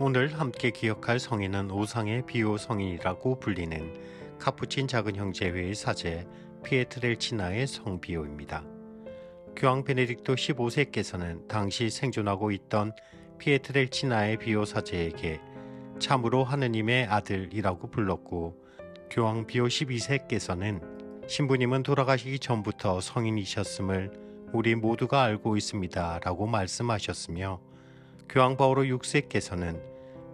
오늘 함께 기억할 성인은 오상의 비오 성인이라고 불리는 카푸친 작은 형제회의 사제 피에트렐치나의 성비오입니다. 교황 베네딕토 15세께서는 당시 생존하고 있던 피에트렐치나의 비오 사제에게 참으로 하느님의 아들이라고 불렀고, 교황 비오 12세께서는 신부님은 돌아가시기 전부터 성인이셨음을 우리 모두가 알고 있습니다 라고 말씀하셨으며, 교황 바오로 6세께서는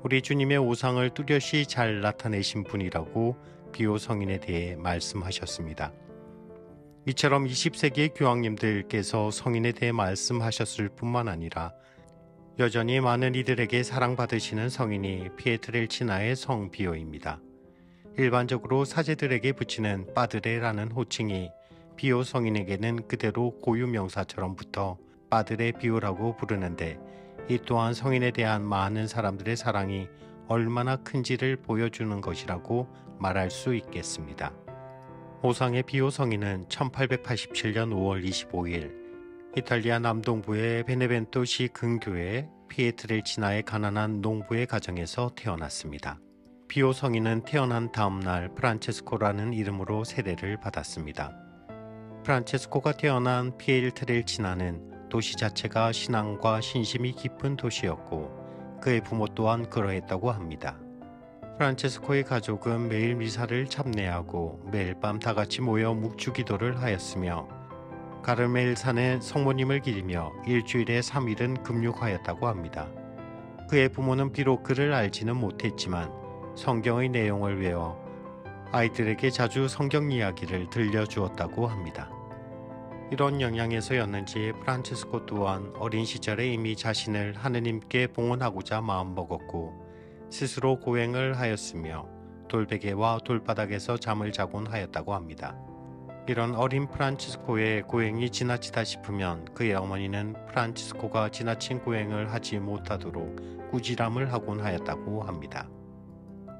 우리 주님의 오상을 뚜렷이 잘 나타내신 분이라고 비오 성인에 대해 말씀하셨습니다. 이처럼 20세기의 교황님들께서 성인에 대해 말씀하셨을 뿐만 아니라 여전히 많은 이들에게 사랑받으시는 성인이 피에트렐치나의 성 비오입니다. 일반적으로 사제들에게 붙이는 빠드레라는 호칭이 비오 성인에게는 그대로 고유명사처럼 붙어 빠드레 비오라고 부르는데, 이 또한 성인에 대한 많은 사람들의 사랑이 얼마나 큰지를 보여주는 것이라고 말할 수 있겠습니다. 오상의 비오 성인은 1887년 5월 25일 이탈리아 남동부의 베네벤토시 근교의 피에트렐치나의 가난한 농부의 가정에서 태어났습니다. 비오 성인은 태어난 다음 날 프란체스코라는 이름으로 세례를 받았습니다. 프란체스코가 태어난 피에트렐치나는 도시 자체가 신앙과 신심이 깊은 도시였고, 그의 부모 또한 그러했다고 합니다. 프란체스코의 가족은 매일 미사를 참례하고 매일 밤 다같이 모여 묵주기도를 하였으며, 가르멜산의 성모님을 기리며 일주일에 3일은 금육하였다고 합니다. 그의 부모는 비록 그를 알지는 못했지만 성경의 내용을 외워 아이들에게 자주 성경 이야기를 들려주었다고 합니다. 이런 영향에서였는지 프란체스코 또한 어린 시절에 이미 자신을 하느님께 봉헌하고자 마음먹었고, 스스로 고행을 하였으며 돌베개와 돌바닥에서 잠을 자곤 하였다고 합니다. 이런 어린 프란치스코의 고행이 지나치다 싶으면 그의 어머니는 프란치스코가 지나친 고행을 하지 못하도록 꾸지람을 하곤 하였다고 합니다.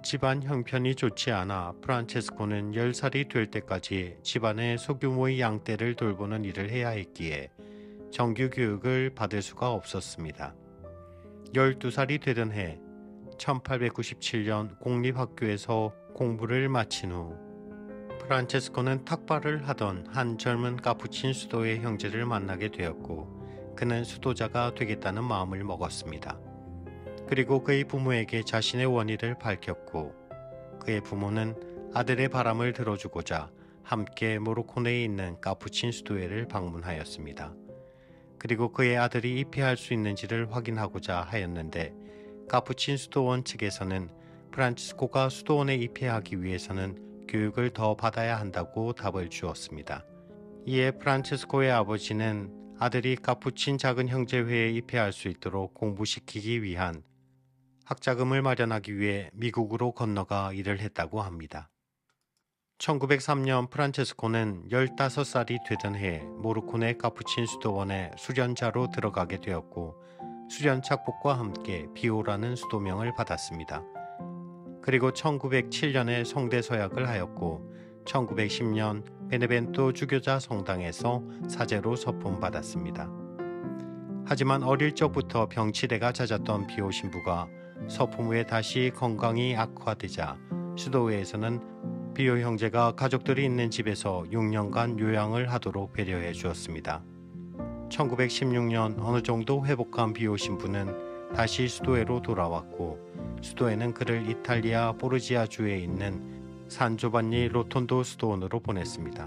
집안 형편이 좋지 않아 프란체스코는 10살이 될 때까지 집안의 소규모의 양떼를 돌보는 일을 해야 했기에 정규 교육을 받을 수가 없었습니다. 12살이 되던 해 1897년 공립학교에서 공부를 마친 후 프란체스코는 탁발을 하던 한 젊은 카푸친 수도의 형제를 만나게 되었고, 그는 수도자가 되겠다는 마음을 먹었습니다. 그리고 그의 부모에게 자신의 원의를 밝혔고, 그의 부모는 아들의 바람을 들어주고자 함께 모로코네에 있는 카푸친 수도회를 방문하였습니다. 그리고 그의 아들이 입회할 수 있는지를 확인하고자 하였는데, 카푸친 수도원 측에서는 프란치스코가 수도원에 입회하기 위해서는 교육을 더 받아야 한다고 답을 주었습니다. 이에 프란체스코의 아버지는 아들이 카푸친 작은 형제회에 입회할 수 있도록 공부시키기 위한 학자금을 마련하기 위해 미국으로 건너가 일을 했다고 합니다. 1903년 프란체스코는 15살이 되던 해에 모로코네 카푸친 수도원에 수련자로 들어가게 되었고, 수련 착복과 함께 비오라는 수도명을 받았습니다. 그리고 1907년에 성대 서약을 하였고, 1910년 베네벤토 주교자 성당에서 사제로 서품받았습니다. 하지만 어릴 적부터 병치레가 잦았던 비오 신부가 서품 후에 다시 건강이 악화되자 수도회에서는 비오 형제가 가족들이 있는 집에서 6년간 요양을 하도록 배려해 주었습니다. 1916년 어느 정도 회복한 비오 신부는 다시 수도회로 돌아왔고, 수도회는 그를 이탈리아 보르지아주에 있는 산조반니 로톤도 수도원으로 보냈습니다.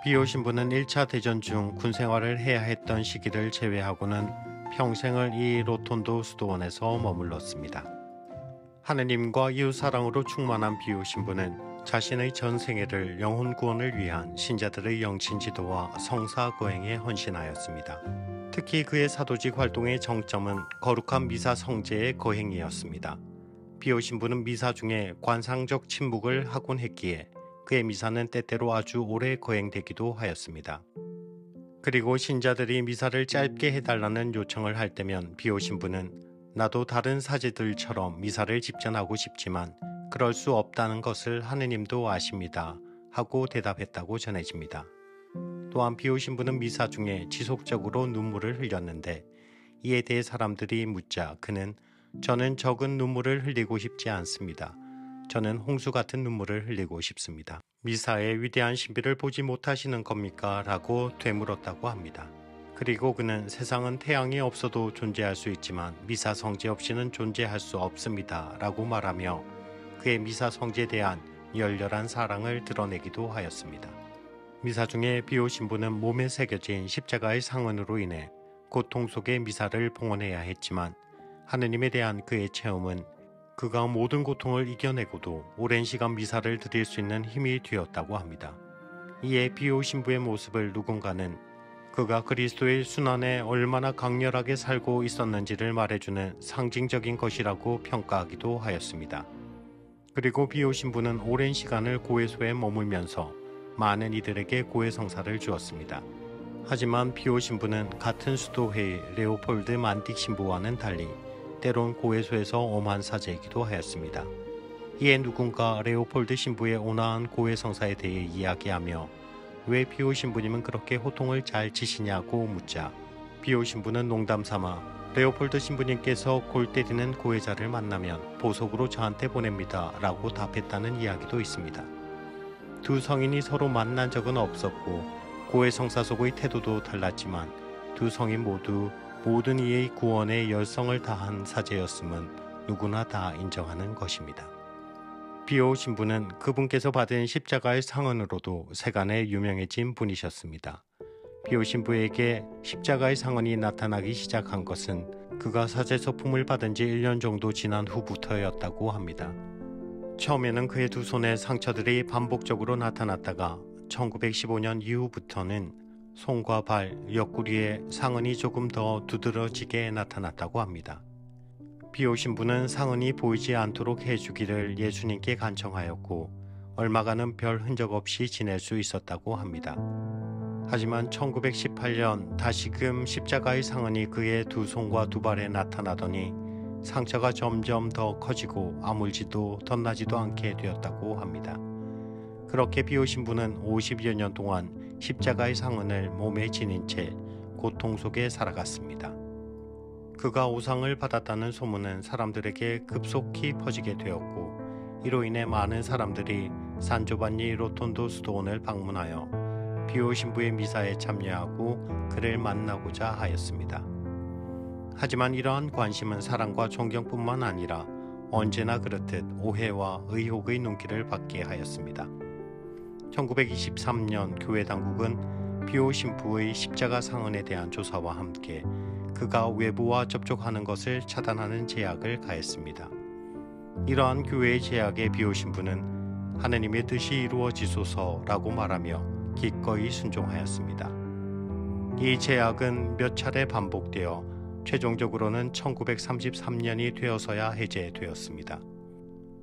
비오 신부는 1차 대전 중 군 생활을 해야 했던 시기를 제외하고는 평생을 이 로톤도 수도원에서 머물렀습니다. 하느님과 이웃 사랑으로 충만한 비오 신부는 자신의 전 생애를 영혼 구원을 위한 신자들의 영신 지도와 성사 거행에 헌신하였습니다. 특히 그의 사도직 활동의 정점은 거룩한 미사 성제의 거행이었습니다. 비오 신부는 미사 중에 관상적 침묵을 하곤 했기에 그의 미사는 때때로 아주 오래 거행되기도 하였습니다. 그리고 신자들이 미사를 짧게 해달라는 요청을 할 때면 비오 신부는 나도 다른 사제들처럼 미사를 집전하고 싶지만 그럴 수 없다는 것을 하느님도 아십니다 하고 대답했다고 전해집니다. 또한 비오 신부는 미사 중에 지속적으로 눈물을 흘렸는데, 이에 대해 사람들이 묻자 그는 저는 적은 눈물을 흘리고 싶지 않습니다. 저는 홍수 같은 눈물을 흘리고 싶습니다. 미사의 위대한 신비를 보지 못하시는 겁니까? 라고 되물었다고 합니다. 그리고 그는 세상은 태양이 없어도 존재할 수 있지만 미사 성제 없이는 존재할 수 없습니다. 라고 말하며 그의 미사 성제에 대한 열렬한 사랑을 드러내기도 하였습니다. 미사 중에 비오 신부는 몸에 새겨진 십자가의 상흔으로 인해 고통 속의 미사를 봉헌해야 했지만 하느님에 대한 그의 체험은 그가 모든 고통을 이겨내고도 오랜 시간 미사를 드릴 수 있는 힘이 되었다고 합니다. 이에 비오 신부의 모습을 누군가는 그가 그리스도의 순환에 얼마나 강렬하게 살고 있었는지를 말해주는 상징적인 것이라고 평가하기도 하였습니다. 그리고 비오 신부는 오랜 시간을 고해소에 머물면서 많은 이들에게 고해성사를 주었습니다. 하지만 비오 신부는 같은 수도회의 레오폴드 만딕 신부와는 달리 때론 고해소에서 엄한 사제이기도 하였습니다. 이에 누군가 레오폴드 신부의 온화한 고해성사에 대해 이야기하며 왜 비오 신부님은 그렇게 호통을 잘 치시냐고 묻자 비오 신부는 농담삼아 레오폴드 신부님께서 골 때리는 고해자를 만나면 보석으로 저한테 보냅니다 라고 답했다는 이야기도 있습니다. 두 성인이 서로 만난 적은 없었고 고해성사 속의 태도도 달랐지만 두 성인 모두 모든 이의 구원에 열성을 다한 사제였음은 누구나 다 인정하는 것입니다. 비오 신부는 그분께서 받은 십자가의 상흔으로도 세간에 유명해진 분이셨습니다. 비오 신부에게 십자가의 상흔이 나타나기 시작한 것은 그가 사제 서품을 받은 지 1년 정도 지난 후부터였다고 합니다. 처음에는 그의 두 손에 상처들이 반복적으로 나타났다가 1915년 이후부터는 손과 발, 옆구리에 상흔이 조금 더 두드러지게 나타났다고 합니다. 비오 신부는 상흔이 보이지 않도록 해주기를 예수님께 간청하였고 얼마간은 별 흔적 없이 지낼 수 있었다고 합니다. 하지만 1918년 다시금 십자가의 상흔이 그의 두 손과 두 발에 나타나더니 상처가 점점 더 커지고 아물지도 덧나지도 않게 되었다고 합니다. 그렇게 비오 신부는 50여 년 동안 십자가의 상흔을 몸에 지닌 채 고통 속에 살아갔습니다. 그가 우상을 받았다는 소문은 사람들에게 급속히 퍼지게 되었고 이로 인해 많은 사람들이 산조반니 로톤도 수도원을 방문하여 비오 신부의 미사에 참여하고 그를 만나고자 하였습니다. 하지만 이러한 관심은 사랑과 존경뿐만 아니라 언제나 그렇듯 오해와 의혹의 눈길을 받게 하였습니다. 1923년 교회 당국은 비오 신부의 십자가 상흔에 대한 조사와 함께 그가 외부와 접촉하는 것을 차단하는 제약을 가했습니다. 이러한 교회의 제약에 비오 신부는 하느님의 뜻이 이루어지소서라고 말하며 기꺼이 순종하였습니다. 이 제약은 몇 차례 반복되어 최종적으로는 1933년이 되어서야 해제되었습니다.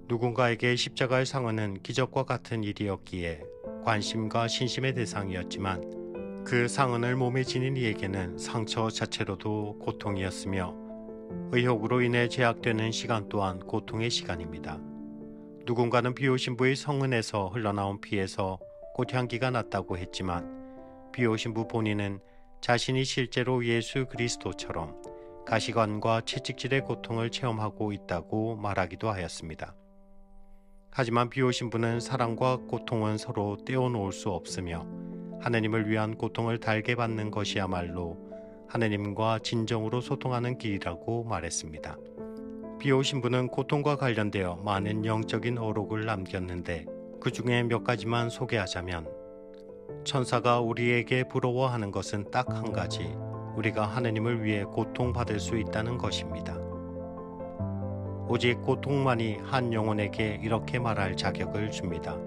누군가에게 십자가의 상흔은 기적과 같은 일이었기에 관심과 신심의 대상이었지만 그 상흔을 몸에 지닌 이에게는 상처 자체로도 고통이었으며 의혹으로 인해 제약되는 시간 또한 고통의 시간입니다. 누군가는 비오 신부의 성흔에서 흘러나온 피에서 꽃향기가 났다고 했지만 비오 신부 본인은 자신이 실제로 예수 그리스도처럼 가시관과 채찍질의 고통을 체험하고 있다고 말하기도 하였습니다. 하지만 비오 신부는 사랑과 고통은 서로 떼어놓을 수 없으며 하느님을 위한 고통을 달게 받는 것이야말로 하느님과 진정으로 소통하는 길이라고 말했습니다. 비오 신부는 고통과 관련되어 많은 영적인 어록을 남겼는데 그 중에 몇 가지만 소개하자면 천사가 우리에게 부러워하는 것은 딱 한 가지, 우리가 하느님을 위해 고통받을 수 있다는 것입니다. 오직 고통만이 한 영혼에게 이렇게 말할 자격을 줍니다.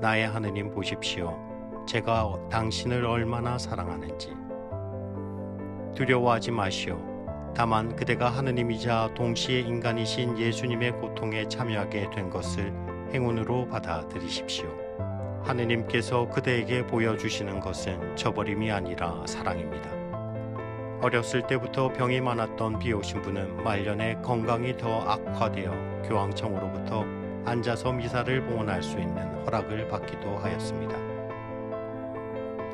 나의 하느님 보십시오. 제가 당신을 얼마나 사랑하는지. 두려워하지 마시오. 다만 그대가 하느님이자 동시에 인간이신 예수님의 고통에 참여하게 된 것을 행운으로 받아들이십시오. 하느님께서 그대에게 보여주시는 것은 저버림이 아니라 사랑입니다. 어렸을 때부터 병이 많았던 비오 신부는 말년에 건강이 더 악화되어 교황청으로부터 앉아서 미사를 봉헌할 수 있는 허락을 받기도 하였습니다.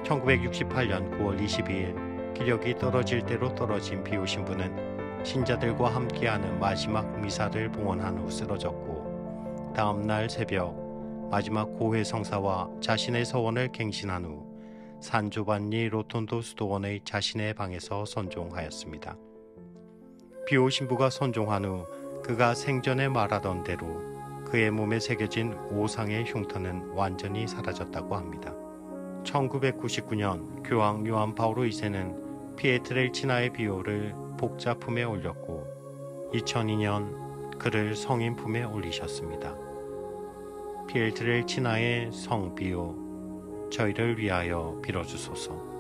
1968년 9월 22일 기력이 떨어질 대로 떨어진 비오 신부는 신자들과 함께하는 마지막 미사를 봉헌한 후 쓰러졌고 다음 날 새벽 마지막 고해 성사와 자신의 서원을 갱신한 후 산조반니 로톤도 수도원의 자신의 방에서 선종하였습니다. 비오 신부가 선종한 후 그가 생전에 말하던 대로 그의 몸에 새겨진 오상의 흉터는 완전히 사라졌다고 합니다. 1999년 교황 요한 바오로 2세는 피에트렐치나의 비오를 복자품에 올렸고 2002년 그를 성인품에 올리셨습니다. 피에트렐치나의 성비오, 저희를 위하여 빌어주소서.